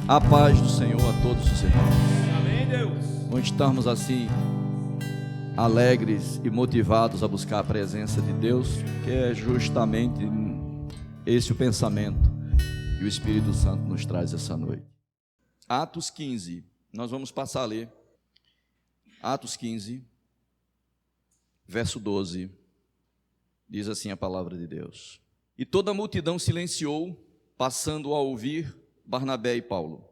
A paz do Senhor a todos os irmãos. Amém, Deus. Onde estamos assim, alegres e motivados a buscar a presença de Deus, que é justamente esse o pensamento que o Espírito Santo nos traz essa noite. Atos 15, nós vamos passar a ler. Atos 15, verso 12, diz assim a palavra de Deus: E toda a multidão silenciou, passando a ouvir Barnabé e Paulo,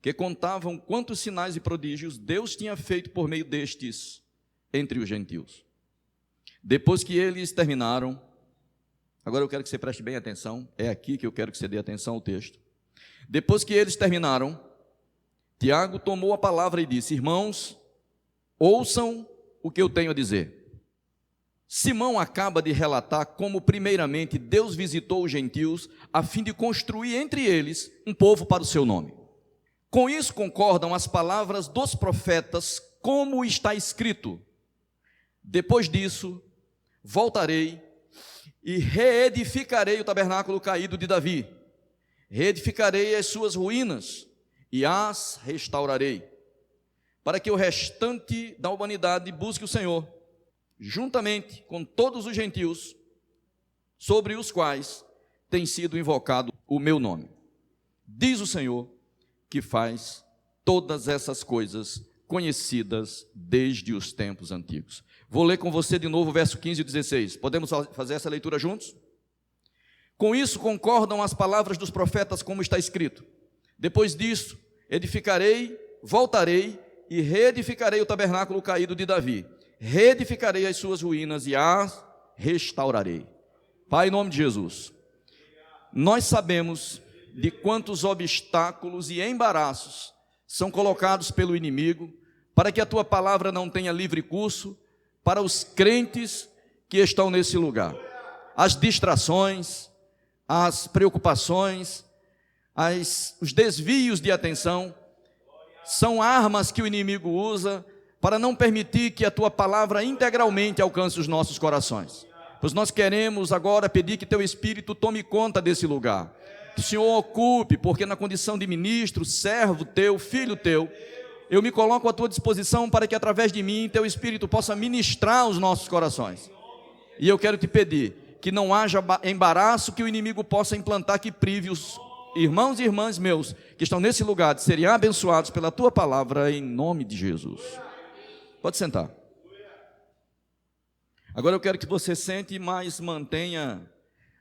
que contavam quantos sinais e prodígios Deus tinha feito por meio destes entre os gentios. Depois que eles terminaram, agora eu quero que você preste bem atenção, é aqui que eu quero que você dê atenção ao texto. Depois que eles terminaram, Tiago tomou a palavra e disse: Irmãos, ouçam o que eu tenho a dizer. Simão acaba de relatar como primeiramente Deus visitou os gentios a fim de construir entre eles um povo para o seu nome. Com isso concordam as palavras dos profetas, como está escrito: Depois disso, voltarei e reedificarei o tabernáculo caído de Davi, reedificarei as suas ruínas e as restaurarei, para que o restante da humanidade busque o Senhor, juntamente com todos os gentios, sobre os quais tem sido invocado o meu nome. Diz o Senhor, que faz todas essas coisas conhecidas desde os tempos antigos. Vou ler com você de novo o verso 15 e 16. Podemos fazer essa leitura juntos? Com isso concordam as palavras dos profetas, como está escrito: Depois disso, edificarei, voltarei e reedificarei o tabernáculo caído de Davi, reedificarei as suas ruínas e as restaurarei. Pai, em nome de Jesus, nós sabemos de quantos obstáculos e embaraços são colocados pelo inimigo para que a tua palavra não tenha livre curso para os crentes que estão nesse lugar. As distrações, as preocupações, os desvios de atenção são armas que o inimigo usa para não permitir que a tua palavra integralmente alcance os nossos corações. Pois nós queremos agora pedir que teu Espírito tome conta desse lugar, que o Senhor ocupe, porque na condição de ministro, servo teu, filho teu, eu me coloco à tua disposição para que através de mim teu Espírito possa ministrar os nossos corações. E eu quero te pedir que não haja embaraço que o inimigo possa implantar, que prive os irmãos e irmãs meus que estão nesse lugar de serem abençoados pela tua palavra, em nome de Jesus. Pode sentar. Agora eu quero que você sente, mas mantenha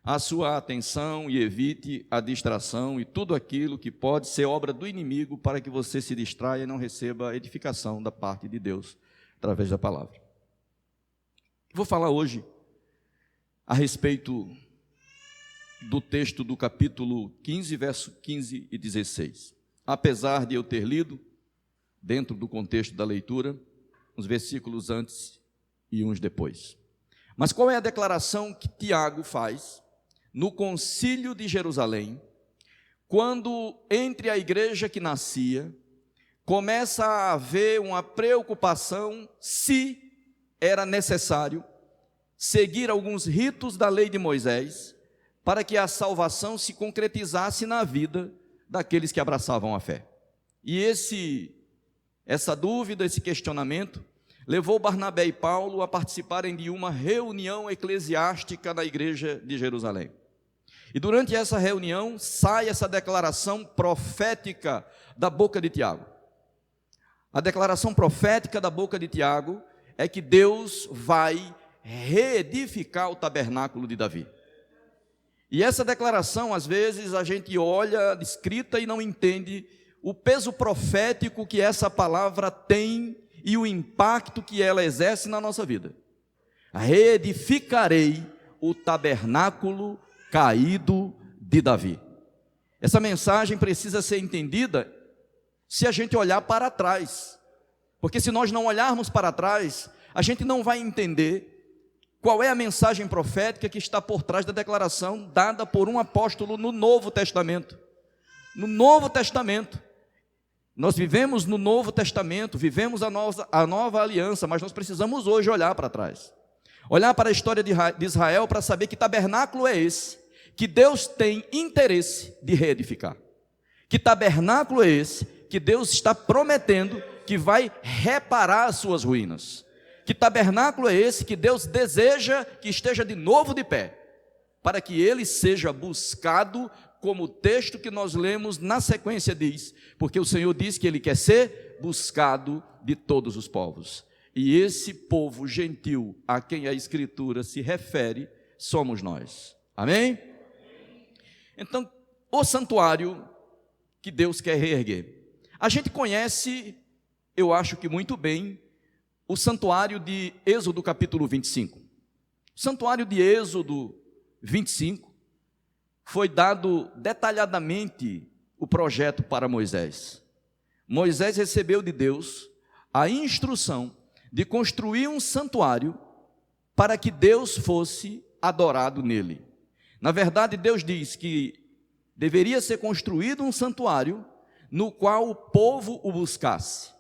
a sua atenção e evite a distração e tudo aquilo que pode ser obra do inimigo para que você se distraia e não receba a edificação da parte de Deus através da palavra. Vou falar hoje a respeito do texto do capítulo 15, verso 15 e 16. Apesar de eu ter lido, dentro do contexto da leitura, uns versículos antes e uns depois. Mas qual é a declaração que Tiago faz no concílio de Jerusalém, quando entre a igreja que nascia, começa a haver uma preocupação se era necessário seguir alguns ritos da lei de Moisés para que a salvação se concretizasse na vida daqueles que abraçavam a fé. E essa dúvida, esse questionamento, levou Barnabé e Paulo a participarem de uma reunião eclesiástica na igreja de Jerusalém. E durante essa reunião sai essa declaração profética da boca de Tiago. A declaração profética da boca de Tiago é que Deus vai reedificar o tabernáculo de Davi. E essa declaração, às vezes, a gente olha escrita e não entende o peso profético que essa palavra tem e o impacto que ela exerce na nossa vida. Reedificarei o tabernáculo caído de Davi. Essa mensagem precisa ser entendida se a gente olhar para trás, porque se nós não olharmos para trás, a gente não vai entender qual é a mensagem profética que está por trás da declaração dada por um apóstolo no Novo Testamento. No Novo Testamento, nós vivemos no Novo Testamento, vivemos a nova aliança, mas nós precisamos hoje olhar para trás. Olhar para a história de Israel para saber que tabernáculo é esse, que Deus tem interesse de reedificar. Que tabernáculo é esse que Deus está prometendo que vai reparar as suas ruínas? Que tabernáculo é esse que Deus deseja que esteja de novo de pé, para que ele seja buscado, como o texto que nós lemos na sequência diz, porque o Senhor diz que ele quer ser buscado de todos os povos. E esse povo gentil a quem a Escritura se refere, somos nós. Amém? Então, o santuário que Deus quer reerguer. A gente conhece, eu acho que muito bem, o santuário de Êxodo capítulo 25. O santuário de Êxodo 25 foi dado detalhadamente o projeto para Moisés. Moisés recebeu de Deus a instrução de construir um santuário para que Deus fosse adorado nele. Na verdade, Deus diz que deveria ser construído um santuário no qual o povo o buscasse.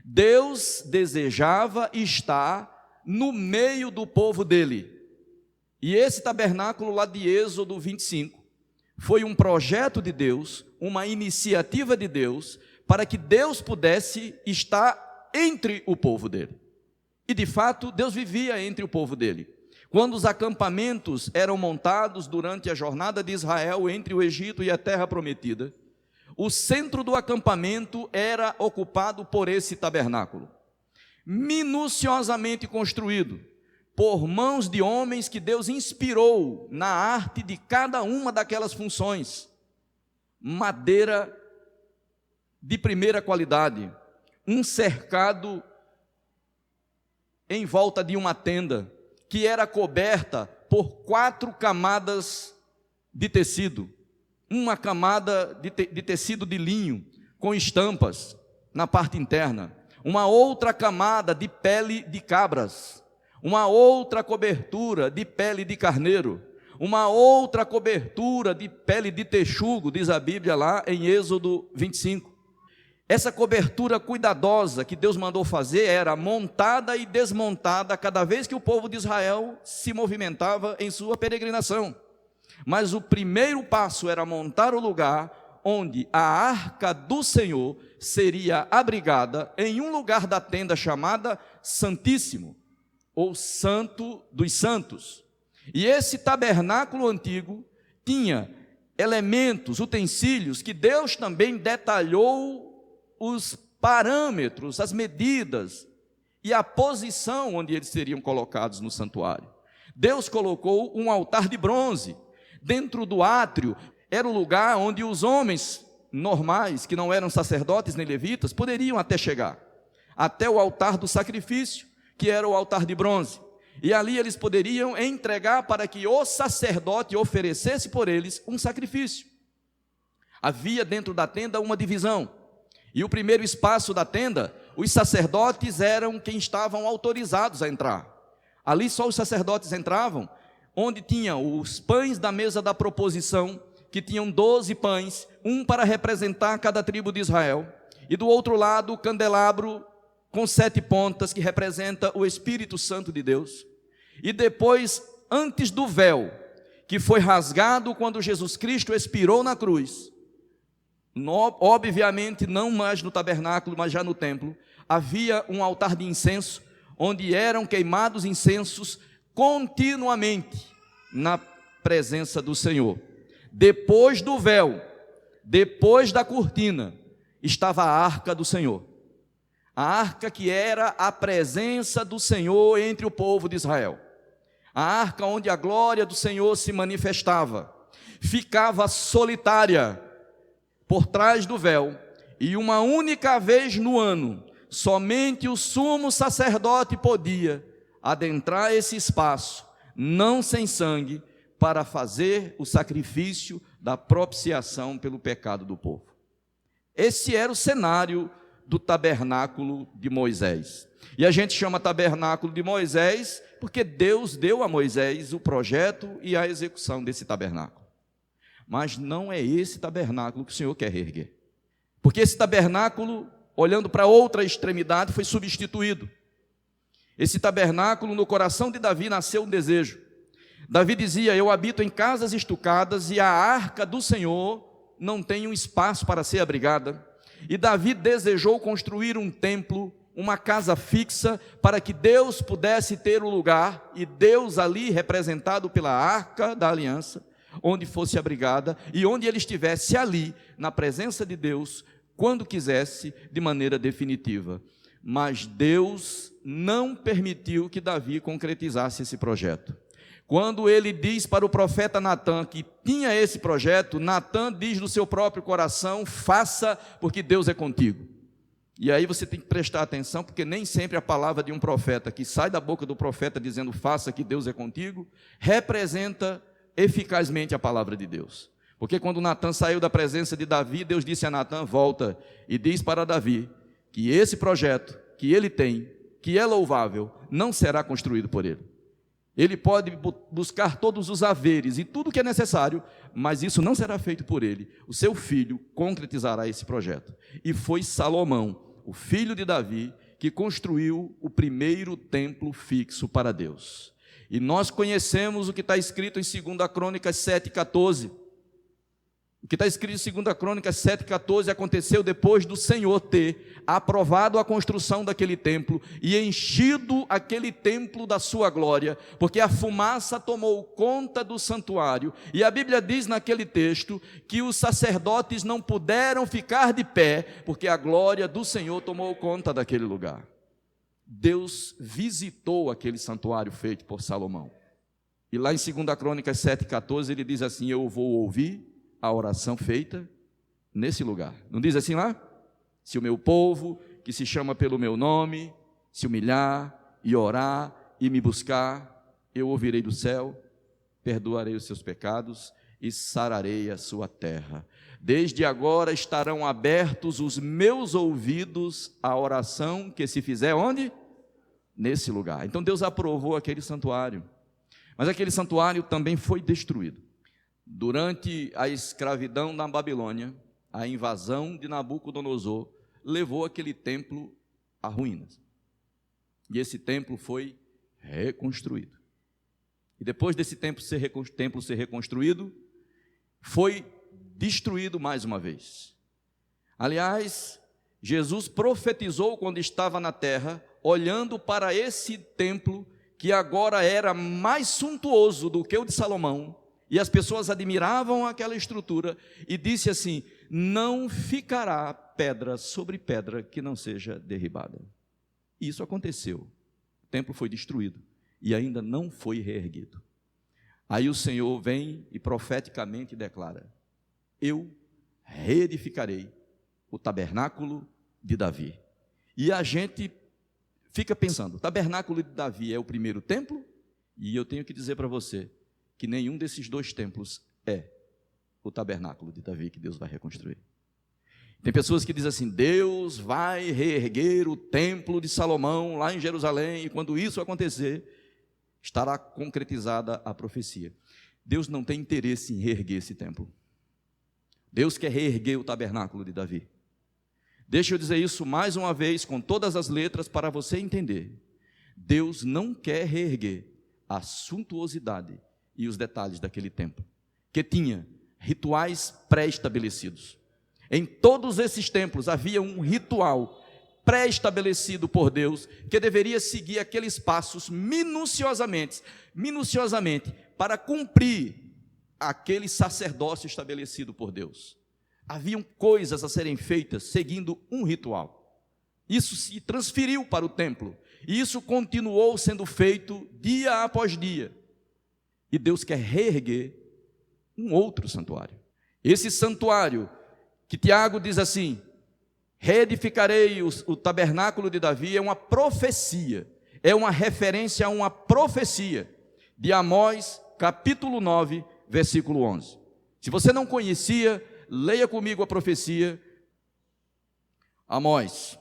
Deus desejava estar no meio do povo dele. E esse tabernáculo lá de Êxodo 25 foi um projeto de Deus, uma iniciativa de Deus, para que Deus pudesse estar entre o povo dele. E de fato, Deus vivia entre o povo dele. Quando os acampamentos eram montados durante a jornada de Israel entre o Egito e a terra prometida, o centro do acampamento era ocupado por esse tabernáculo, minuciosamente construído por mãos de homens que Deus inspirou na arte de cada uma daquelas funções. Madeira de primeira qualidade, um cercado em volta de uma tenda, que era coberta por 4 camadas de tecido. Uma camada de tecido de linho, com estampas na parte interna. Uma outra camada de pele de cabras. Uma outra cobertura de pele de carneiro. Uma outra cobertura de pele de texugo, diz a Bíblia lá em Êxodo 25. Essa cobertura cuidadosa que Deus mandou fazer era montada e desmontada cada vez que o povo de Israel se movimentava em sua peregrinação. Mas o primeiro passo era montar o lugar onde a arca do Senhor seria abrigada em um lugar da tenda chamada Santíssimo, ou Santo dos Santos. E esse tabernáculo antigo tinha elementos, utensílios, que Deus também detalhou os parâmetros, as medidas e a posição onde eles seriam colocados no santuário. Deus colocou um altar de bronze dentro do átrio. Era o lugar onde os homens normais, que não eram sacerdotes nem levitas, poderiam até chegar, até o altar do sacrifício, que era o altar de bronze. E ali eles poderiam entregar para que o sacerdote oferecesse por eles um sacrifício. Havia dentro da tenda uma divisão. E o primeiro espaço da tenda, os sacerdotes eram quem estavam autorizados a entrar. Ali só os sacerdotes entravam, onde tinham os pães da mesa da proposição, que tinham 12 pães, um para representar cada tribo de Israel. E do outro lado, o candelabro com 7 pontas, que representa o Espírito Santo de Deus. E depois, antes do véu, que foi rasgado quando Jesus Cristo expirou na cruz, obviamente não mais no tabernáculo, mas já no templo, havia um altar de incenso, onde eram queimados incensos continuamente na presença do Senhor. Depois do véu, depois da cortina, estava a arca do Senhor. A arca que era a presença do Senhor entre o povo de Israel. A arca onde a glória do Senhor se manifestava. Ficava solitária por trás do véu, e uma única vez no ano, somente o sumo sacerdote podia adentrar esse espaço, não sem sangue, para fazer o sacrifício da propiciação pelo pecado do povo. Esse era o cenário do tabernáculo de Moisés. E a gente chama tabernáculo de Moisés porque Deus deu a Moisés o projeto e a execução desse tabernáculo. Mas não é esse tabernáculo que o Senhor quer reerguer. Porque esse tabernáculo, olhando para outra extremidade, foi substituído. Esse tabernáculo, no coração de Davi, nasceu um desejo. Davi dizia: eu habito em casas estucadas e a arca do Senhor não tem um espaço para ser abrigada, e Davi desejou construir um templo, uma casa fixa, para que Deus pudesse ter o lugar, e Deus ali representado pela arca da aliança, onde fosse abrigada, e onde ele estivesse ali, na presença de Deus, quando quisesse, de maneira definitiva. Mas Deus não permitiu que Davi concretizasse esse projeto. Quando ele diz para o profeta Natã que tinha esse projeto, Natã diz no seu próprio coração: faça, porque Deus é contigo. E aí você tem que prestar atenção, porque nem sempre a palavra de um profeta que sai da boca do profeta dizendo faça, que Deus é contigo, representa eficazmente a palavra de Deus. Porque quando Natã saiu da presença de Davi, Deus disse a Natã: volta e diz para Davi que esse projeto que ele tem, que é louvável, não será construído por ele. Ele pode buscar todos os haveres e tudo que é necessário, mas isso não será feito por ele. O seu filho concretizará esse projeto. E foi Salomão, o filho de Davi, que construiu o primeiro templo fixo para Deus. E nós conhecemos o que está escrito em 2 Crônicas 7,14. O que está escrito em 2 Crônicas 7,14 aconteceu depois do Senhor ter aprovado a construção daquele templo e enchido aquele templo da sua glória, porque a fumaça tomou conta do santuário, e a Bíblia diz naquele texto que os sacerdotes não puderam ficar de pé, porque a glória do Senhor tomou conta daquele lugar. Deus visitou aquele santuário feito por Salomão, e lá em 2 Crônicas 7,14 ele diz assim: eu vou ouvir a oração feita nesse lugar. Não diz assim lá? Se o meu povo, que se chama pelo meu nome, se humilhar e orar e me buscar, eu ouvirei do céu, perdoarei os seus pecados e sararei a sua terra. Desde agora estarão abertos os meus ouvidos à oração que se fizer onde? Nesse lugar. Então Deus aprovou aquele santuário, mas aquele santuário também foi destruído. Durante a escravidão na Babilônia, a invasão de Nabucodonosor levou aquele templo a ruínas. E esse templo foi reconstruído. E depois desse templo ser reconstruído, foi destruído mais uma vez. Aliás, Jesus profetizou quando estava na terra, olhando para esse templo, que agora era mais suntuoso do que o de Salomão, e as pessoas admiravam aquela estrutura, e disse assim: não ficará pedra sobre pedra que não seja derribada. E isso aconteceu. O templo foi destruído e ainda não foi reerguido. Aí o Senhor vem e profeticamente declara: eu reedificarei o tabernáculo de Davi. E a gente fica pensando: o tabernáculo de Davi é o primeiro templo? E eu tenho que dizer para você que nenhum desses dois templos é o tabernáculo de Davi que Deus vai reconstruir. Tem pessoas que dizem assim: Deus vai reerguer o templo de Salomão lá em Jerusalém, e quando isso acontecer, estará concretizada a profecia. Deus não tem interesse em reerguer esse templo. Deus quer reerguer o tabernáculo de Davi. Deixa eu dizer isso mais uma vez, com todas as letras, para você entender. Deus não quer reerguer a suntuosidade e os detalhes daquele templo, que tinha rituais pré-estabelecidos. Em todos esses templos havia um ritual pré-estabelecido por Deus, que deveria seguir aqueles passos minuciosamente, para cumprir aquele sacerdócio estabelecido por Deus. Haviam coisas a serem feitas seguindo um ritual. Isso se transferiu para o templo, e isso continuou sendo feito dia após dia. E Deus quer reerguer um outro santuário. Esse santuário, que Tiago diz assim: reedificarei o tabernáculo de Davi, é uma profecia, é uma referência a uma profecia de Amós, capítulo 9, versículo 11. Se você não conhecia, leia comigo a profecia. Amós,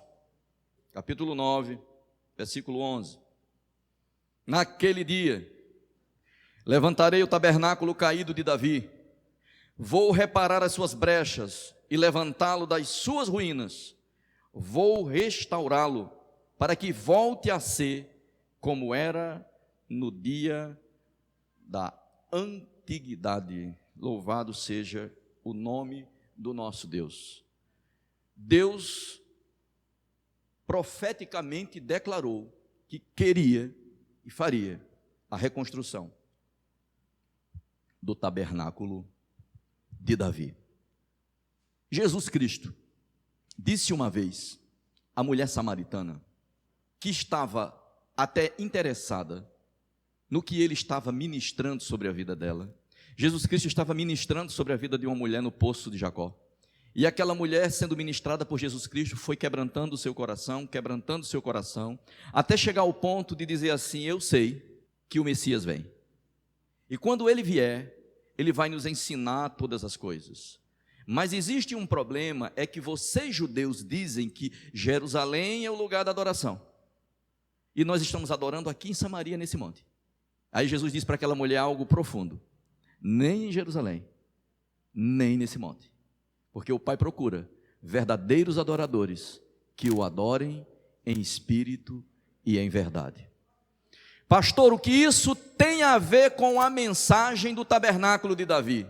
capítulo 9, versículo 11. Naquele dia, levantarei o tabernáculo caído de Davi, vou reparar as suas brechas e levantá-lo das suas ruínas, vou restaurá-lo para que volte a ser como era no dia da antiguidade. Louvado seja o nome do nosso Deus. Deus profeticamente declarou que queria e faria a reconstrução do tabernáculo de Davi. Jesus Cristo disse uma vez à mulher samaritana, que estava até interessada no que ele estava ministrando sobre a vida dela. Jesus Cristo estava ministrando sobre a vida de uma mulher no poço de Jacó. E aquela mulher, sendo ministrada por Jesus Cristo, foi quebrantando o seu coração, até chegar ao ponto de dizer assim: eu sei que o Messias vem. E quando ele vier, ele vai nos ensinar todas as coisas. Mas existe um problema, é que vocês judeus dizem que Jerusalém é o lugar da adoração. E nós estamos adorando aqui em Samaria, nesse monte. Aí Jesus diz para aquela mulher algo profundo: nem em Jerusalém, nem nesse monte. Porque o Pai procura verdadeiros adoradores que o adorem em espírito e em verdade. Pastor, o que isso tem a ver com a mensagem do tabernáculo de Davi?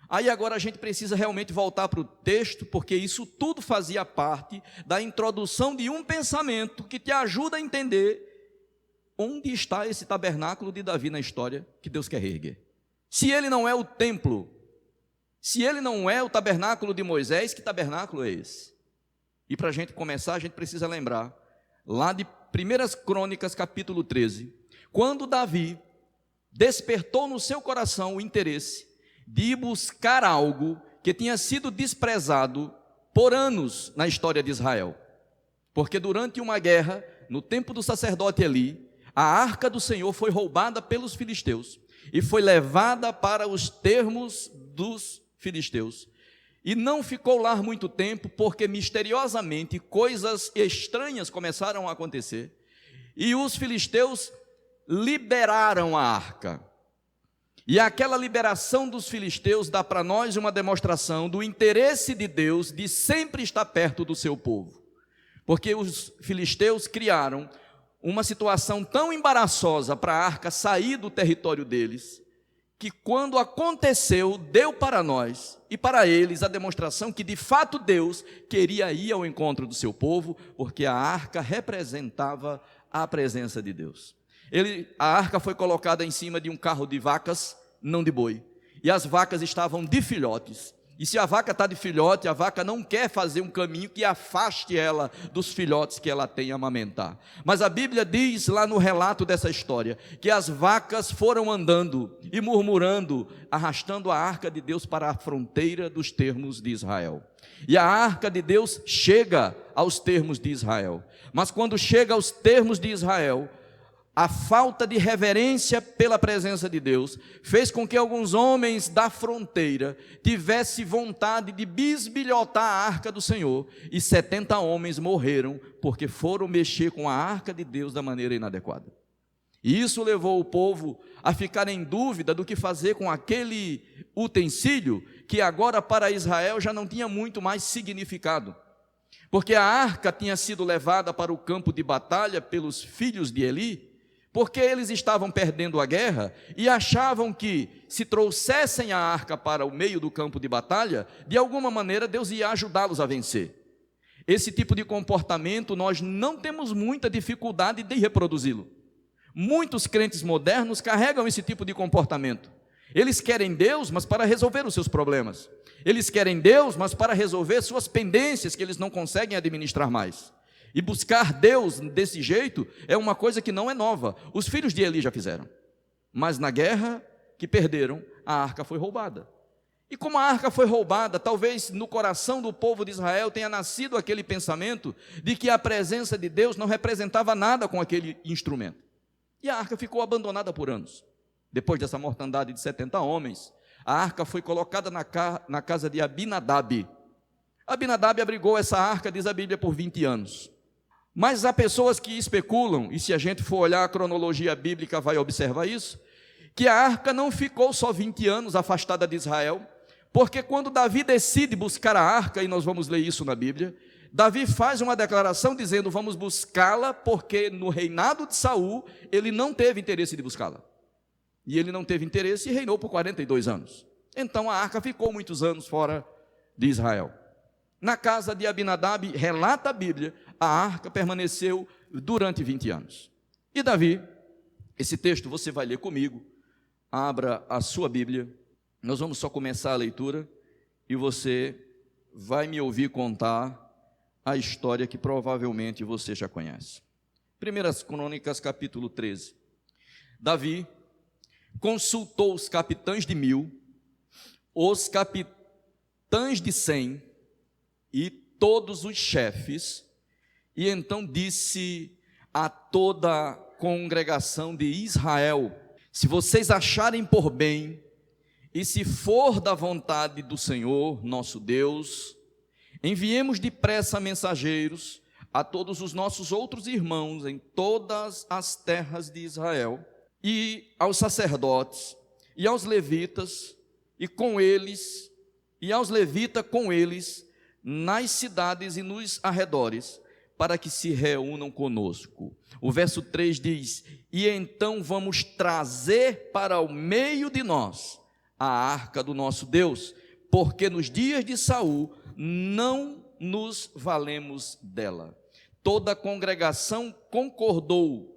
Aí agora a gente precisa realmente voltar para o texto, porque isso tudo fazia parte da introdução de um pensamento que te ajuda a entender onde está esse tabernáculo de Davi na história que Deus quer reerguer. Se ele não é o templo, se ele não é o tabernáculo de Moisés, que tabernáculo é esse? E para a gente começar, a gente precisa lembrar, lá de 1 Crônicas, capítulo 13, quando Davi despertou no seu coração o interesse de ir buscar algo que tinha sido desprezado por anos na história de Israel. Porque durante uma guerra, no tempo do sacerdote Eli, a arca do Senhor foi roubada pelos filisteus e foi levada para os termos dos filisteus. E não ficou lá muito tempo, porque misteriosamente coisas estranhas começaram a acontecer. E os filisteus liberaram a arca. E aquela liberação dos filisteus dá para nós uma demonstração do interesse de Deus de sempre estar perto do seu povo. Porque os filisteus criaram uma situação tão embaraçosa para a arca sair do território deles, que quando aconteceu, deu para nós e para eles a demonstração que de fato Deus queria ir ao encontro do seu povo, porque a arca representava a presença de Deus. A arca foi colocada em cima de um carro de vacas, não de boi, e as vacas estavam de filhotes. E se a vaca está de filhote, a vaca não quer fazer um caminho que afaste ela dos filhotes que ela tem a amamentar. Mas a Bíblia diz lá no relato dessa história, que as vacas foram andando e murmurando, arrastando a arca de Deus para a fronteira dos termos de Israel. E a arca de Deus chega aos termos de Israel. Mas quando chega aos termos de Israel, a falta de reverência pela presença de Deus fez com que alguns homens da fronteira tivessem vontade de bisbilhotar a arca do Senhor, e 70 homens morreram porque foram mexer com a arca de Deus da maneira inadequada. E isso levou o povo a ficar em dúvida do que fazer com aquele utensílio que agora para Israel já não tinha muito mais significado. Porque a arca tinha sido levada para o campo de batalha pelos filhos de Eli, porque eles estavam perdendo a guerra e achavam que, se trouxessem a arca para o meio do campo de batalha, de alguma maneira Deus ia ajudá-los a vencer. Esse tipo de comportamento nós não temos muita dificuldade de reproduzi-lo. Muitos crentes modernos carregam esse tipo de comportamento. Eles querem Deus, mas para resolver os seus problemas. Eles querem Deus, mas para resolver suas pendências que eles não conseguem administrar mais. E buscar Deus desse jeito é uma coisa que não é nova. Os filhos de Eli já fizeram. Mas na guerra que perderam, a arca foi roubada. E como a arca foi roubada, talvez no coração do povo de Israel tenha nascido aquele pensamento de que a presença de Deus não representava nada com aquele instrumento. E a arca ficou abandonada por anos. Depois dessa mortandade de 70 homens, a arca foi colocada na casa de Abinadab. Abinadab abrigou essa arca, diz a Bíblia, por 20 anos. Mas há pessoas que especulam, e se a gente for olhar a cronologia bíblica vai observar isso, que a arca não ficou só 20 anos afastada de Israel, porque quando Davi decide buscar a arca, e nós vamos ler isso na Bíblia, Davi faz uma declaração dizendo: vamos buscá-la, porque no reinado de Saul ele não teve interesse de buscá-la. E ele não teve interesse e reinou por 42 anos. Então a arca ficou muitos anos fora de Israel. Na casa de Abinadab, relata a Bíblia, a arca permaneceu durante 20 anos. E Davi, esse texto você vai ler comigo, abra a sua Bíblia, nós vamos só começar a leitura e você vai me ouvir contar a história que provavelmente você já conhece. 1 Crônicas, capítulo 13. Davi consultou os capitães de 1000, os capitães de 100 e todos os chefes, e então disse a toda a congregação de Israel: se vocês acharem por bem, e se for da vontade do Senhor, nosso Deus, enviemos depressa mensageiros a todos os nossos outros irmãos em todas as terras de Israel, e aos sacerdotes, e aos levitas, e com eles, e aos levitas com eles, nas cidades e nos arredores, para que se reúnam conosco. O verso 3 diz: e então vamos trazer para o meio de nós a arca do nosso Deus, porque nos dias de Saul não nos valemos dela. Toda a congregação concordou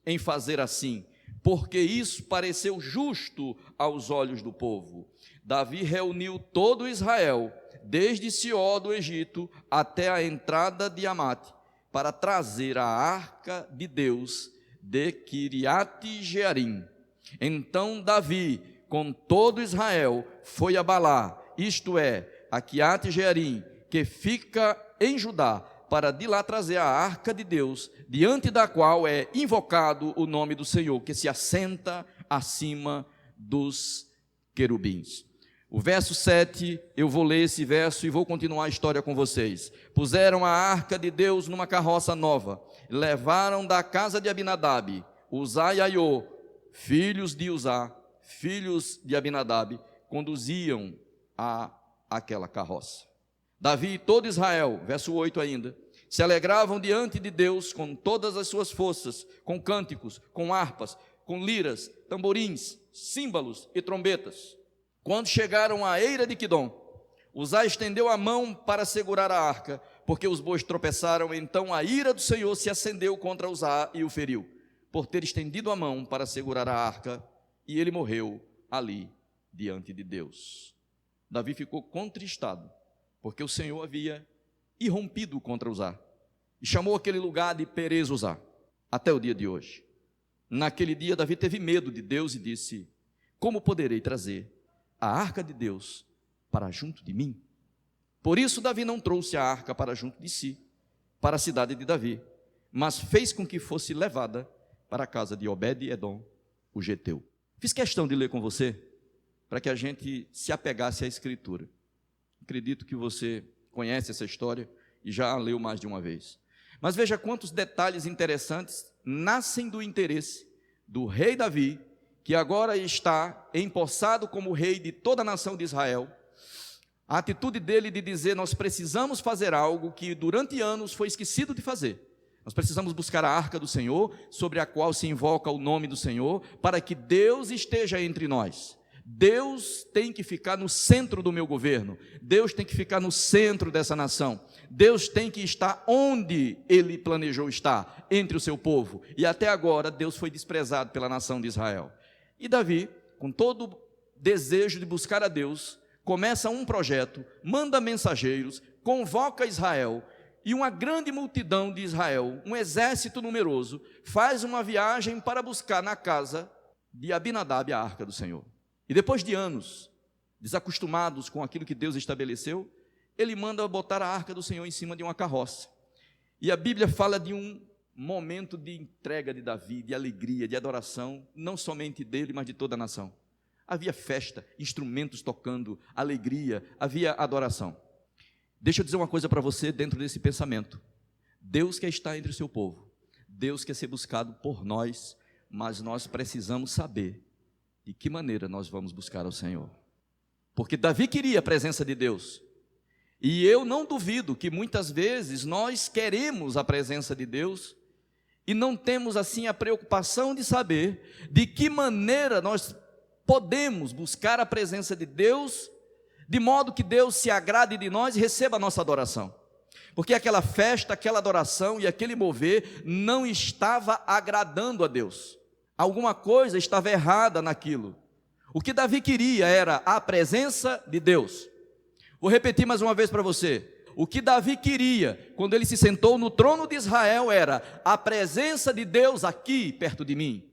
em fazer assim, porque isso pareceu justo aos olhos do povo. Davi reuniu todo Israel, desde Sió do Egito até a entrada de Amate, para trazer a arca de Deus de Quiriate-Jearim. Então Davi, com todo Israel, foi a Balá, isto é, a Quiriate-Jearim, que fica em Judá, para de lá trazer a arca de Deus, diante da qual é invocado o nome do Senhor, que se assenta acima dos querubins. O verso 7, eu vou ler esse verso e vou continuar a história com vocês. Puseram a arca de Deus numa carroça nova, levaram da casa de Abinadab, Uzá e Aiô, filhos de Uzá, filhos de Abinadab, conduziam aquela carroça. Davi e todo Israel, verso 8 ainda, se alegravam diante de Deus com todas as suas forças, com cânticos, com harpas, com liras, tamborins, símbolos e trombetas. Quando chegaram à eira de Quidom, Uzá estendeu a mão para segurar a arca, porque os bois tropeçaram. Então a ira do Senhor se acendeu contra Uzá e o feriu, por ter estendido a mão para segurar a arca, e ele morreu ali diante de Deus. Davi ficou contristado, porque o Senhor havia irrompido contra Uzá, e chamou aquele lugar de Perez Uzá, até o dia de hoje. Naquele dia Davi teve medo de Deus e disse: como poderei trazer a arca de Deus para junto de mim? Por isso Davi não trouxe a arca para junto de si, para a cidade de Davi, mas fez com que fosse levada para a casa de Obed-edom, o geteu. Fiz questão de ler com você, para que a gente se apegasse à Escritura. Acredito que você conhece essa história e já a leu mais de uma vez. Mas veja quantos detalhes interessantes nascem do interesse do rei Davi, que agora está empossado como rei de toda a nação de Israel. A atitude dele de dizer: nós precisamos fazer algo que durante anos foi esquecido de fazer. Nós precisamos buscar a arca do Senhor, sobre a qual se invoca o nome do Senhor, para que Deus esteja entre nós. Deus tem que ficar no centro do meu governo, Deus tem que ficar no centro dessa nação, Deus tem que estar onde Ele planejou estar, entre o seu povo, e até agora Deus foi desprezado pela nação de Israel. E Davi, com todo desejo de buscar a Deus, começa um projeto, manda mensageiros, convoca Israel, e uma grande multidão de Israel, um exército numeroso, faz uma viagem para buscar na casa de Abinadab a arca do Senhor. E depois de anos, desacostumados com aquilo que Deus estabeleceu, ele manda botar a arca do Senhor em cima de uma carroça. E a Bíblia fala de um momento de entrega de Davi, de alegria, de adoração, não somente dele, mas de toda a nação. Havia festa, instrumentos tocando, alegria, havia adoração. Deixa eu dizer uma coisa para você dentro desse pensamento. Deus quer estar entre o seu povo, Deus quer ser buscado por nós, mas nós precisamos saber de que maneira nós vamos buscar ao Senhor. Porque Davi queria a presença de Deus, e eu não duvido que muitas vezes nós queremos a presença de Deus, e não temos assim a preocupação de saber de que maneira nós podemos buscar a presença de Deus de modo que Deus se agrade de nós e receba a nossa adoração. Porque aquela festa, aquela adoração e aquele mover não estava agradando a Deus. Alguma coisa estava errada naquilo. O que Davi queria era a presença de Deus. Vou repetir mais uma vez para você. O que Davi queria, quando ele se sentou no trono de Israel, era a presença de Deus aqui perto de mim.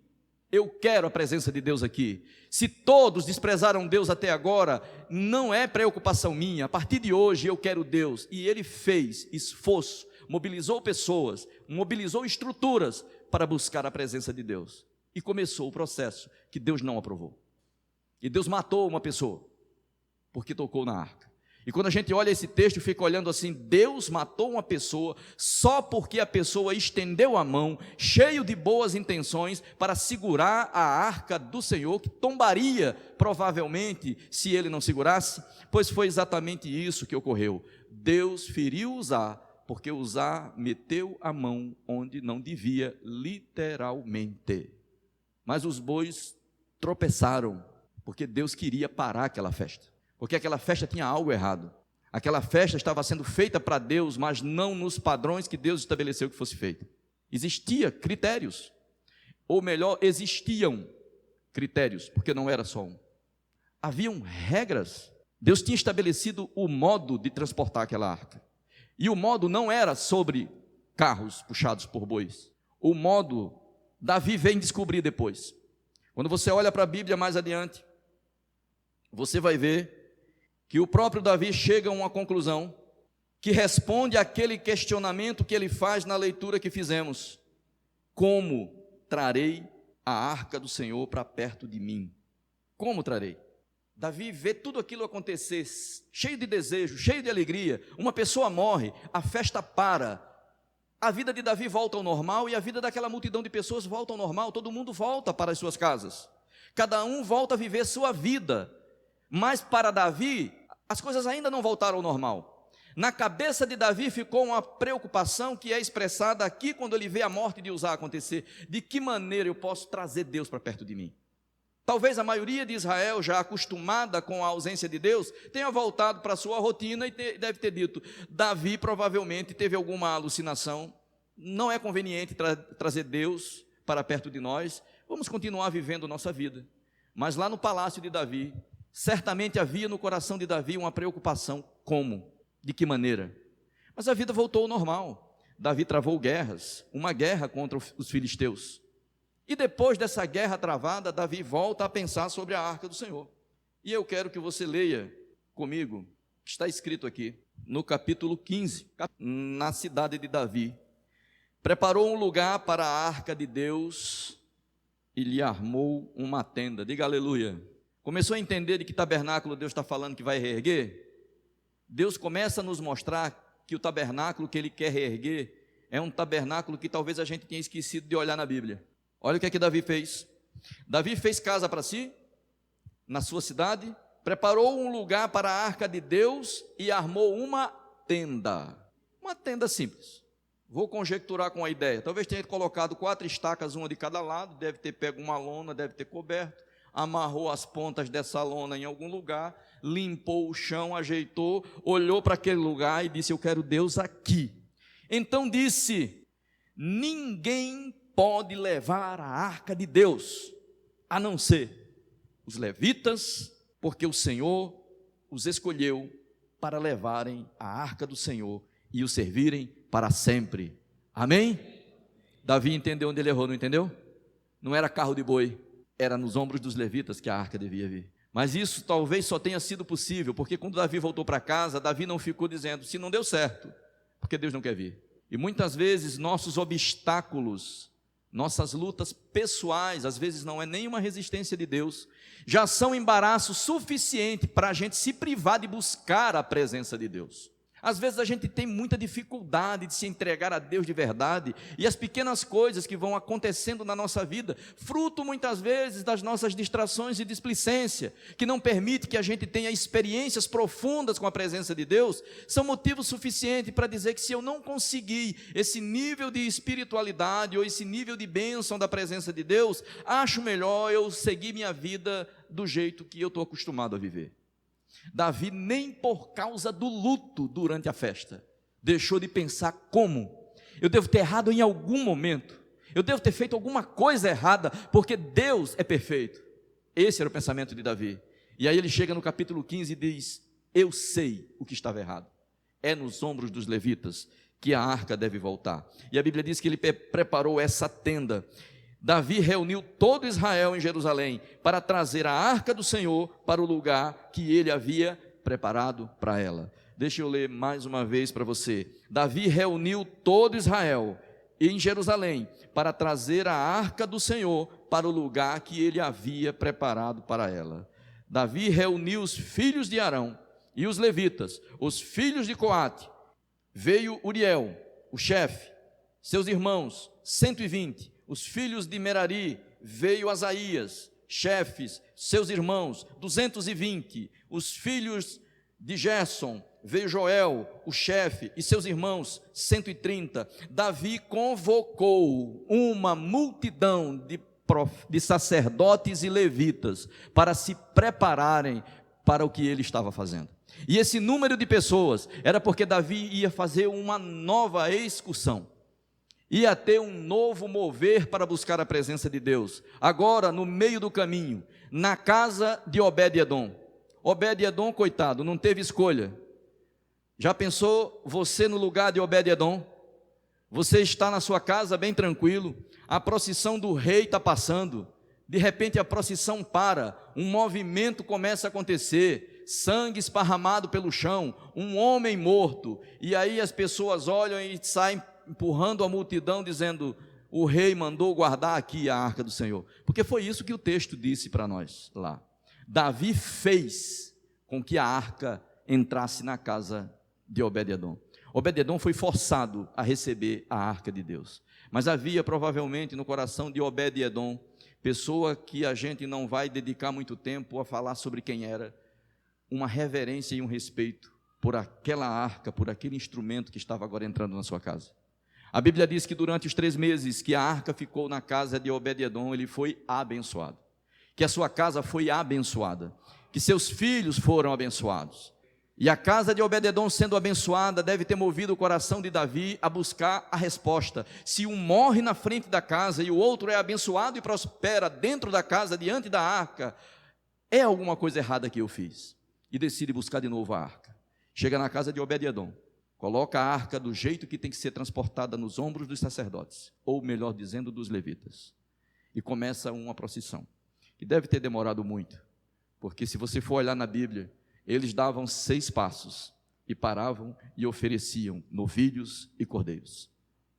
Eu quero a presença de Deus aqui. Se todos desprezaram Deus até agora, não é preocupação minha. A partir de hoje eu quero Deus. E ele fez esforço, mobilizou pessoas, mobilizou estruturas para buscar a presença de Deus. E começou o processo que Deus não aprovou. E Deus matou uma pessoa, porque tocou na arca. E quando a gente olha esse texto e fica olhando assim, Deus matou uma pessoa só porque a pessoa estendeu a mão, cheio de boas intenções, para segurar a arca do Senhor, que tombaria provavelmente se ele não segurasse, pois foi exatamente isso que ocorreu. Deus feriu Uzá, porque Uzá meteu a mão onde não devia, literalmente. Mas os bois tropeçaram, porque Deus queria parar aquela festa. Porque aquela festa tinha algo errado. Aquela festa estava sendo feita para Deus, mas não nos padrões que Deus estabeleceu que fosse feita. Existiam critérios, ou melhor, existiam critérios, porque não era só um. Haviam regras. Deus tinha estabelecido o modo de transportar aquela arca. E o modo não era sobre carros puxados por bois. O modo, Davi vem descobrir depois. Quando você olha para a Bíblia mais adiante, você vai ver que o próprio Davi chega a uma conclusão que responde àquele questionamento que ele faz na leitura que fizemos: como trarei a arca do Senhor para perto de mim? Como trarei? Davi vê tudo aquilo acontecer, cheio de desejo, cheio de alegria. Uma pessoa morre, a festa para, a vida de Davi volta ao normal e a vida daquela multidão de pessoas volta ao normal. Todo mundo volta para as suas casas, cada um volta a viver sua vida. Mas para Davi, as coisas ainda não voltaram ao normal. Na cabeça de Davi ficou uma preocupação que é expressada aqui quando ele vê a morte de Uzá acontecer. De que maneira eu posso trazer Deus para perto de mim? Talvez a maioria de Israel, já acostumada com a ausência de Deus, tenha voltado para a sua rotina e deve ter dito: Davi provavelmente teve alguma alucinação, não é conveniente trazer Deus para perto de nós, vamos continuar vivendo nossa vida. Mas lá no palácio de Davi, certamente havia no coração de Davi uma preocupação: como? De que maneira? Mas a vida voltou ao normal. Davi travou guerras, uma guerra contra os filisteus. E depois dessa guerra travada, Davi volta a pensar sobre a arca do Senhor. E eu quero que você leia comigo, que está escrito aqui, no capítulo 15, na cidade de Davi. Preparou um lugar para a arca de Deus e lhe armou uma tenda. Diga aleluia. Começou a entender de que tabernáculo Deus está falando que vai reerguer? Deus começa a nos mostrar que o tabernáculo que Ele quer reerguer é um tabernáculo que talvez a gente tenha esquecido de olhar na Bíblia. Olha o que é que Davi fez. Davi fez casa para si, na sua cidade, preparou um lugar para a arca de Deus e armou uma tenda simples. Vou conjecturar com a ideia, talvez tenha colocado 4 estacas, uma de cada lado, deve ter pego uma lona, deve ter coberto, amarrou as pontas dessa lona em algum lugar, limpou o chão, ajeitou, olhou para aquele lugar e disse: eu quero Deus aqui. Então disse: ninguém pode levar a arca de Deus, a não ser os levitas, porque o Senhor os escolheu para levarem a arca do Senhor e o servirem para sempre. Amém? Davi entendeu onde ele errou, não entendeu? Não era carro de boi, era nos ombros dos levitas que a arca devia vir. Mas isso talvez só tenha sido possível, porque quando Davi voltou para casa, Davi não ficou dizendo: se não deu certo, porque Deus não quer vir. E muitas vezes nossos obstáculos, nossas lutas pessoais, às vezes não é nenhuma resistência de Deus, já são embaraço suficiente para a gente se privar de buscar a presença de Deus. Às vezes a gente tem muita dificuldade de se entregar a Deus de verdade, e as pequenas coisas que vão acontecendo na nossa vida, fruto muitas vezes das nossas distrações e displicência, que não permite que a gente tenha experiências profundas com a presença de Deus, são motivo suficiente para dizer que se eu não conseguir esse nível de espiritualidade, ou esse nível de bênção da presença de Deus, acho melhor eu seguir minha vida do jeito que eu estou acostumado a viver. Davi, nem por causa do luto durante a festa, deixou de pensar: como? Eu devo ter errado em algum momento, eu devo ter feito alguma coisa errada, porque Deus é perfeito. Esse era o pensamento de Davi. E aí ele chega no capítulo 15 e diz: eu sei o que estava errado, é nos ombros dos levitas que a arca deve voltar. E a Bíblia diz que ele preparou essa tenda. Davi reuniu todo Israel em Jerusalém para trazer a arca do Senhor para o lugar que ele havia preparado para ela. Deixa eu ler mais uma vez para você. Davi reuniu todo Israel em Jerusalém para trazer a arca do Senhor para o lugar que ele havia preparado para ela. Davi reuniu os filhos de Arão e os levitas, os filhos de Coate. Veio Uriel, o chefe, seus irmãos, 120. Os filhos de Merari, veio Asaías, chefes, seus irmãos, 220. Os filhos de Gerson, veio Joel, o chefe, e seus irmãos, 130. Davi convocou uma multidão de sacerdotes e levitas para se prepararem para o que ele estava fazendo. E esse número de pessoas era porque Davi ia fazer uma nova excursão, ia ter um novo mover para buscar a presença de Deus. Agora, no meio do caminho, na casa de Obed-edom. Obed-edom, coitado, não teve escolha. Já pensou você no lugar de Obed-edom? Você está na sua casa bem tranquilo, a procissão do rei está passando, de repente a procissão para, um movimento começa a acontecer, sangue esparramado pelo chão, um homem morto, e aí as pessoas olham e saem empurrando a multidão, dizendo: o rei mandou guardar aqui a arca do Senhor, porque foi isso que o texto disse para nós lá. Davi fez com que a arca entrasse na casa de Obed-edom. Obed-edom foi forçado a receber a arca de Deus, mas havia provavelmente no coração de Obed-edom, pessoa que a gente não vai dedicar muito tempo a falar sobre quem era, uma reverência e um respeito por aquela arca, por aquele instrumento que estava agora entrando na sua casa. A Bíblia diz que durante os 3 meses que a arca ficou na casa de Obed-edom, ele foi abençoado, que a sua casa foi abençoada, que seus filhos foram abençoados. E a casa de Obed-edom sendo abençoada deve ter movido o coração de Davi a buscar a resposta. Se um morre na frente da casa e o outro é abençoado e prospera dentro da casa, diante da arca, é alguma coisa errada que eu fiz. E decide buscar de novo a arca. Chega na casa de Obed-edom, coloca a arca do jeito que tem que ser transportada nos ombros dos sacerdotes, ou melhor dizendo, dos levitas. E começa uma procissão, que deve ter demorado muito, porque se você for olhar na Bíblia, eles davam 6 passos, e paravam e ofereciam novilhos e cordeiros.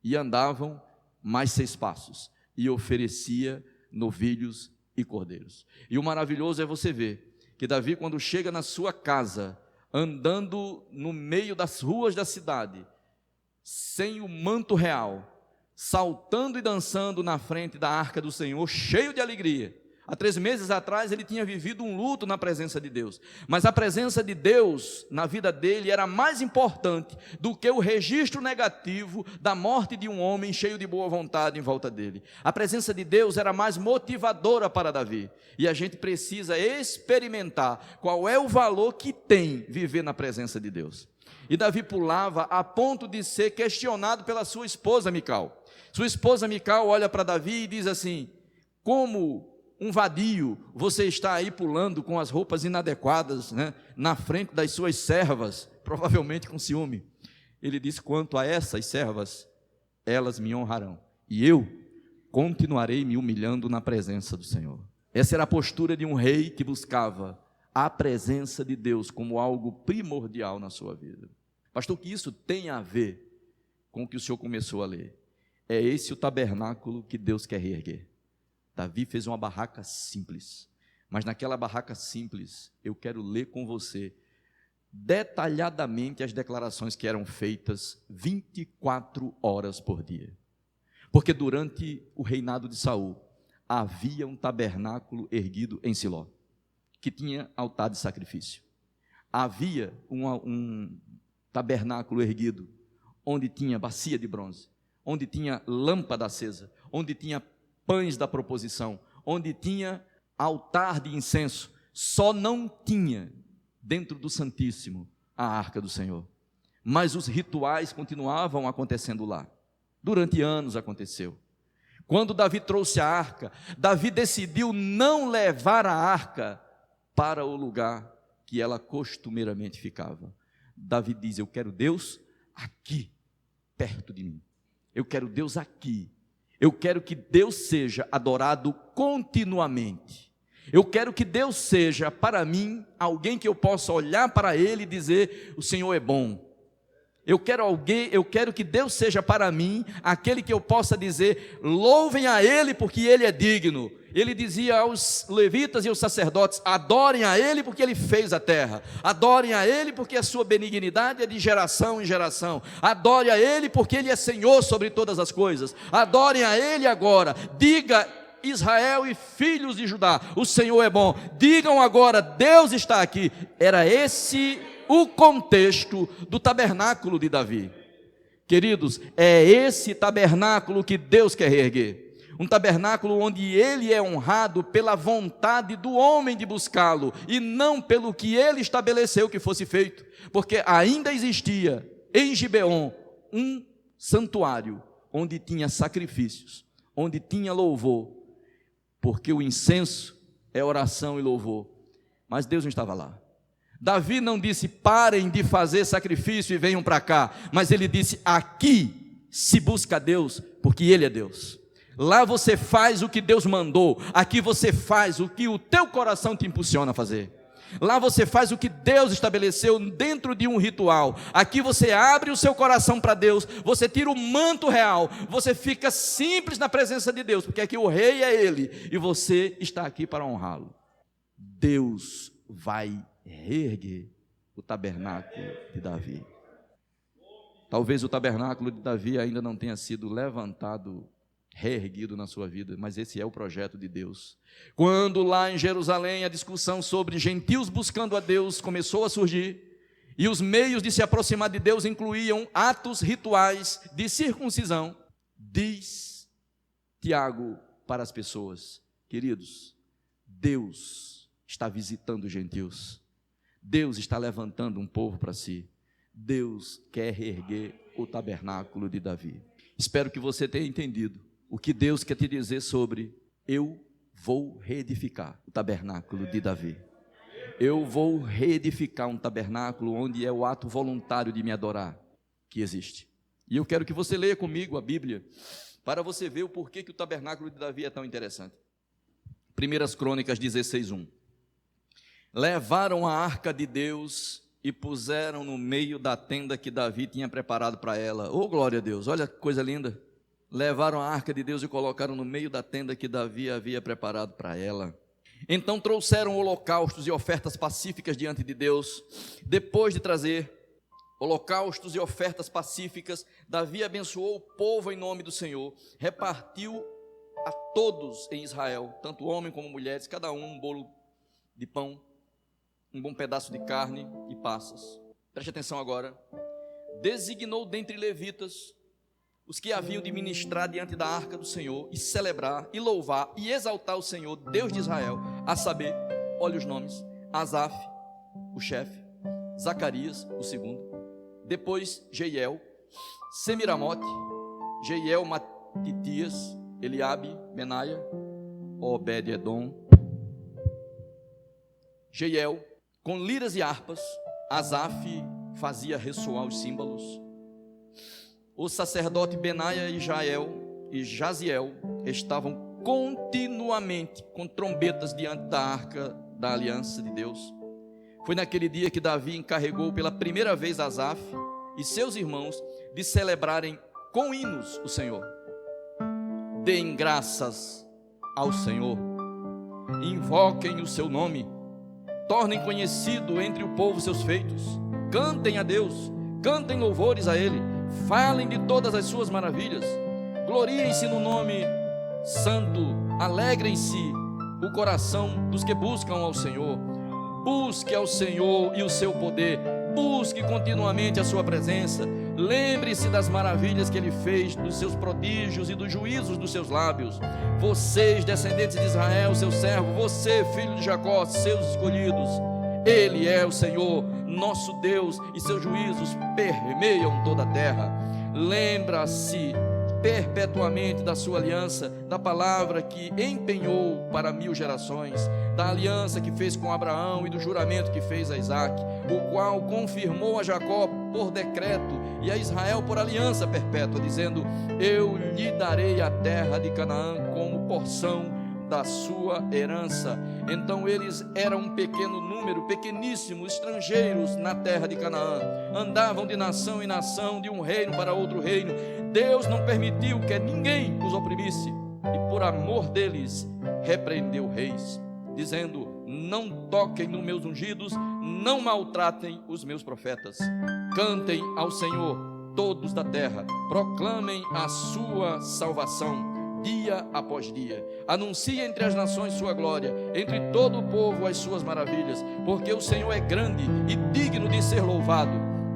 E andavam mais 6 passos, e oferecia novilhos e cordeiros. E o maravilhoso é você ver, que Davi, quando chega na sua casa, andando no meio das ruas da cidade, sem o manto real, saltando e dançando na frente da arca do Senhor, cheio de alegria. Há 3 meses atrás ele tinha vivido um luto na presença de Deus, mas a presença de Deus na vida dele era mais importante do que o registro negativo da morte de um homem cheio de boa vontade em volta dele. A presença de Deus era mais motivadora para Davi, e a gente precisa experimentar qual é o valor que tem viver na presença de Deus. E Davi pulava a ponto de ser questionado pela sua esposa Mical. Sua esposa Mical olha para Davi e diz assim: como um vadio, você está aí pulando com as roupas inadequadas, né, na frente das suas servas, provavelmente com ciúme. Ele diz: quanto a essas servas, elas me honrarão, e eu continuarei me humilhando na presença do Senhor. Essa era a postura de um rei que buscava a presença de Deus como algo primordial na sua vida. Pastor, o que isso tem a ver com o que o senhor começou a ler? É esse o tabernáculo que Deus quer reerguer. Davi fez uma barraca simples, mas naquela barraca simples, eu quero ler com você detalhadamente as declarações que eram feitas 24 horas por dia. Porque durante o reinado de Saul, havia um tabernáculo erguido em Siló, que tinha altar de sacrifício. Havia um tabernáculo erguido, onde tinha bacia de bronze, onde tinha lâmpada acesa, onde tinha pães da proposição, onde tinha altar de incenso. Só não tinha dentro do Santíssimo a arca do Senhor. Mas os rituais continuavam acontecendo lá. Durante anos aconteceu. Quando Davi trouxe a arca, Davi decidiu não levar a arca para o lugar que ela costumeiramente ficava. Davi diz: eu quero Deus aqui, perto de mim. Eu quero Deus aqui. Eu quero que Deus seja adorado continuamente. Eu quero que Deus seja para mim alguém que eu possa olhar para Ele e dizer: o Senhor é bom. Eu quero que Deus seja para mim aquele que eu possa dizer: louvem a Ele porque Ele é digno. Ele dizia aos levitas e aos sacerdotes: adorem a Ele porque Ele fez a terra, adorem a Ele porque a sua benignidade é de geração em geração, adorem a Ele porque Ele é Senhor sobre todas as coisas, adorem a Ele agora. Diga, Israel e filhos de Judá, o Senhor é bom. Digam agora: Deus está aqui. Era esse o contexto do tabernáculo de Davi. Queridos, é esse tabernáculo que Deus quer reerguer. Um tabernáculo onde Ele é honrado pela vontade do homem de buscá-lo, e não pelo que Ele estabeleceu que fosse feito. Porque ainda existia em Gibeon um santuário, onde tinha sacrifícios, onde tinha louvor, porque o incenso é oração e louvor. Mas Deus não estava lá. Davi não disse: parem de fazer sacrifício e venham para cá, mas ele disse: aqui se busca a Deus, porque Ele é Deus. Lá você faz o que Deus mandou, aqui você faz o que o teu coração te impulsiona a fazer. Lá você faz o que Deus estabeleceu dentro de um ritual. Aqui você abre o seu coração para Deus, você tira o manto real, você fica simples na presença de Deus, porque aqui o rei é Ele, e você está aqui para honrá-lo. Deus vai reerguer o tabernáculo de Davi. Talvez o tabernáculo de Davi ainda não tenha sido levantado, reerguido na sua vida, mas esse é o projeto de Deus. Quando lá em Jerusalém a discussão sobre gentios buscando a Deus começou a surgir, e os meios de se aproximar de Deus incluíam atos rituais de circuncisão, diz Tiago para as pessoas: queridos, Deus está visitando os gentios. Deus está levantando um povo para si. Deus quer reerguer o tabernáculo de Davi. Espero que você tenha entendido o que Deus quer te dizer sobre: eu vou reedificar o tabernáculo de Davi. Eu vou reedificar um tabernáculo onde é o ato voluntário de me adorar que existe. E eu quero que você leia comigo a Bíblia, para você ver o porquê que o tabernáculo de Davi é tão interessante. 1 Crônicas 16:1. Levaram a arca de Deus e puseram no meio da tenda que Davi tinha preparado para ela. Oh, glória a Deus, olha que coisa linda. Levaram a arca de Deus e colocaram no meio da tenda que Davi havia preparado para ela. Então trouxeram holocaustos e ofertas pacíficas diante de Deus. Depois de trazer holocaustos e ofertas pacíficas, Davi abençoou o povo em nome do Senhor, repartiu a todos em Israel, tanto homem como mulheres, cada um bolo de pão, um bom pedaço de carne e passas. Preste atenção agora. Designou dentre levitas os que haviam de ministrar diante da arca do Senhor e celebrar e louvar e exaltar o Senhor, Deus de Israel, a saber, olha os nomes: Asaf, o chefe, Zacarias, o segundo, depois Jeiel, Semiramote, Jeiel, Matitias, Eliabe, Benaia, Obed-edom, Jeiel, com liras e harpas. Asaf fazia ressoar os símbolos. O sacerdote Benaia e Jaziel estavam continuamente com trombetas diante da arca da aliança de Deus. Foi naquele dia que Davi encarregou pela primeira vez Asaf e seus irmãos de celebrarem com hinos o Senhor. Deem graças ao Senhor, invoquem o seu nome, tornem conhecido entre o povo seus feitos, cantem a Deus, cantem louvores a Ele, falem de todas as suas maravilhas, gloriem-se no nome santo, alegrem-se o coração dos que buscam ao Senhor. Busque ao Senhor e o seu poder, busque continuamente a sua presença, lembre-se das maravilhas que Ele fez, dos seus prodígios e dos juízos dos seus lábios. Vocês, descendentes de Israel, seu servo, você, filho de Jacó, seus escolhidos, Ele é o Senhor, nosso Deus, e seus juízos permeiam toda a terra. Lembra-se perpetuamente da sua aliança, da palavra que empenhou para 1000 gerações, da aliança que fez com Abraão e do juramento que fez a Isaque, o qual confirmou a Jacó por decreto e a Israel por aliança perpétua, dizendo: eu lhe darei a terra de Canaã como porção da sua herança. Então eles eram um pequeno número, pequeníssimos estrangeiros na terra de Canaã, andavam de nação em nação, de um reino para outro reino. Deus não permitiu que ninguém os oprimisse, e por amor deles repreendeu reis, dizendo: não toquem nos meus ungidos, não maltratem os meus profetas. Cantem ao Senhor todos da terra, proclamem a sua salvação dia após dia. Anuncie entre as nações sua glória, entre todo o povo as suas maravilhas, porque o Senhor é grande e digno de ser louvado,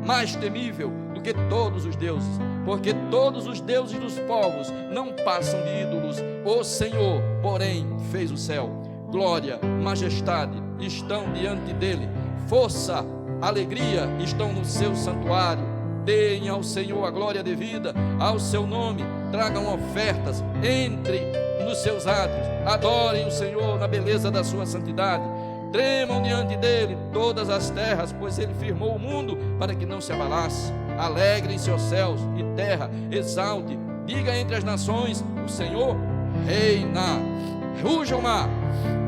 mais temível do que todos os deuses, porque todos os deuses dos povos não passam de ídolos. O Senhor, porém, fez o céu. Glória, majestade estão diante dele, força, alegria estão no seu santuário. Deem ao Senhor a glória devida ao seu nome, tragam ofertas, entrem nos seus átrios, adorem o Senhor na beleza da sua santidade, tremam diante dele todas as terras, pois ele firmou o mundo para que não se abalasse. Alegrem-se os céus e terra, exalte, diga entre as nações: o Senhor reina. Ruja o mar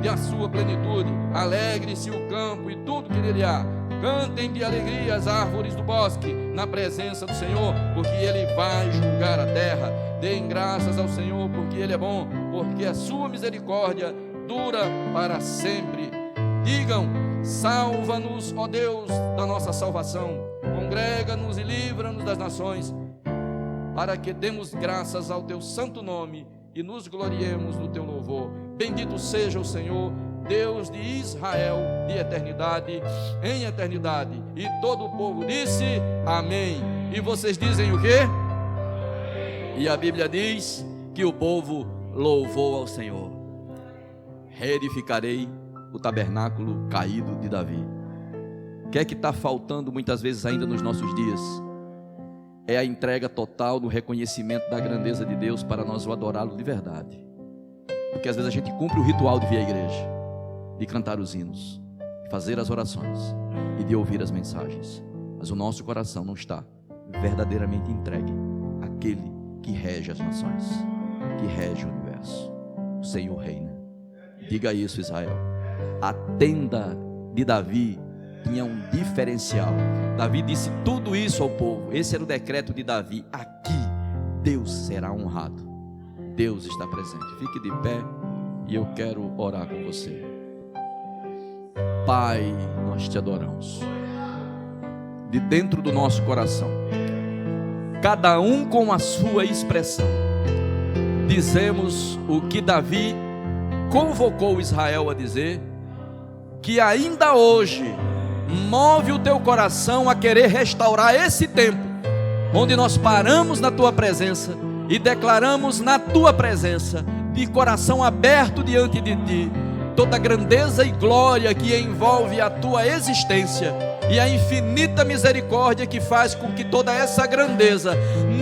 e a sua plenitude, alegre-se o campo e tudo que nele há. Cantem de alegria as árvores do bosque na presença do Senhor, porque ele vai julgar a terra. Deem graças ao Senhor, porque ele é bom, porque a sua misericórdia dura para sempre. Digam: salva-nos, ó Deus da nossa salvação, congrega-nos e livra-nos das nações, para que demos graças ao teu santo nome e nos gloriemos no teu louvor. Bendito seja o Senhor, Deus de Israel, de eternidade em eternidade. E todo o povo disse amém. E vocês dizem o quê? E a Bíblia diz que o povo louvou ao Senhor. Reedificarei o tabernáculo caído de Davi. O que é que está faltando muitas vezes ainda nos nossos dias? É a entrega total no reconhecimento da grandeza de Deus para nós o adorá-lo de verdade. Porque às vezes a gente cumpre o ritual de vir à igreja, de cantar os hinos, de fazer as orações e de ouvir as mensagens, mas o nosso coração não está verdadeiramente entregue àquele que rege as nações, que rege o universo. O Senhor reina. Diga isso, Israel. A tenda de Davi tinha um diferencial. Davi disse tudo isso ao povo. Esse era o decreto de Davi: aqui Deus será honrado, Deus está presente. Fique de pé e eu quero orar com você. Pai, nós te adoramos de dentro do nosso coração, cada um com a sua expressão. Dizemos o que Davi convocou Israel a dizer, que ainda hoje move o teu coração a querer restaurar esse tempo, onde nós paramos na tua presença e declaramos na tua presença, de coração aberto diante de ti, toda a grandeza e glória que envolve a tua existência e a infinita misericórdia que faz com que toda essa grandeza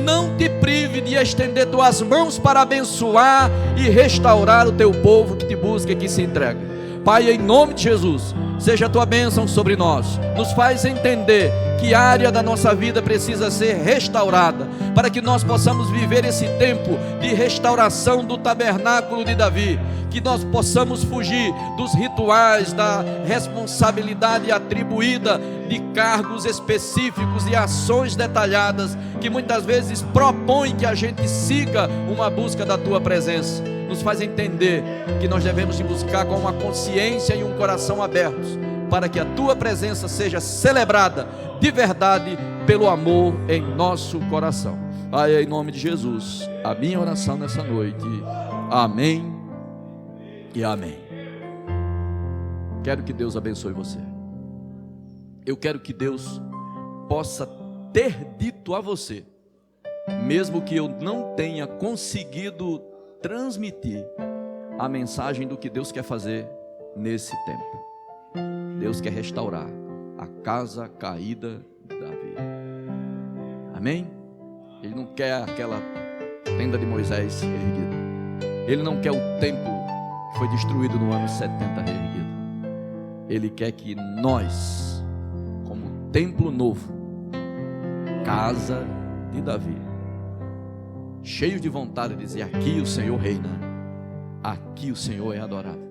não te prive de estender tuas mãos para abençoar e restaurar o teu povo que te busca e que se entrega. Pai, em nome de Jesus, seja a tua bênção sobre nós, nos faz entender que área da nossa vida precisa ser restaurada, para que nós possamos viver esse tempo de restauração do tabernáculo de Davi, que nós possamos fugir dos rituais, da responsabilidade atribuída de cargos específicos e ações detalhadas, que muitas vezes propõem que a gente siga uma busca da tua presença. Nos faz entender que nós devemos te buscar com uma consciência e um coração abertos, para que a tua presença seja celebrada de verdade pelo amor em nosso coração. Pai, em nome de Jesus, a minha oração nessa noite. Amém e amém. Quero que Deus abençoe você. Eu quero que Deus possa ter dito a você, mesmo que eu não tenha conseguido transmitir a mensagem do que Deus quer fazer nesse tempo. Deus quer restaurar a casa caída de Davi. Amém? Ele não quer aquela tenda de Moisés erguida. Ele não quer o templo que foi destruído no ano 70 reerguido. Ele quer que nós, como templo novo, casa de Davi, cheios de vontade de dizer: aqui o Senhor reina, aqui o Senhor é adorado,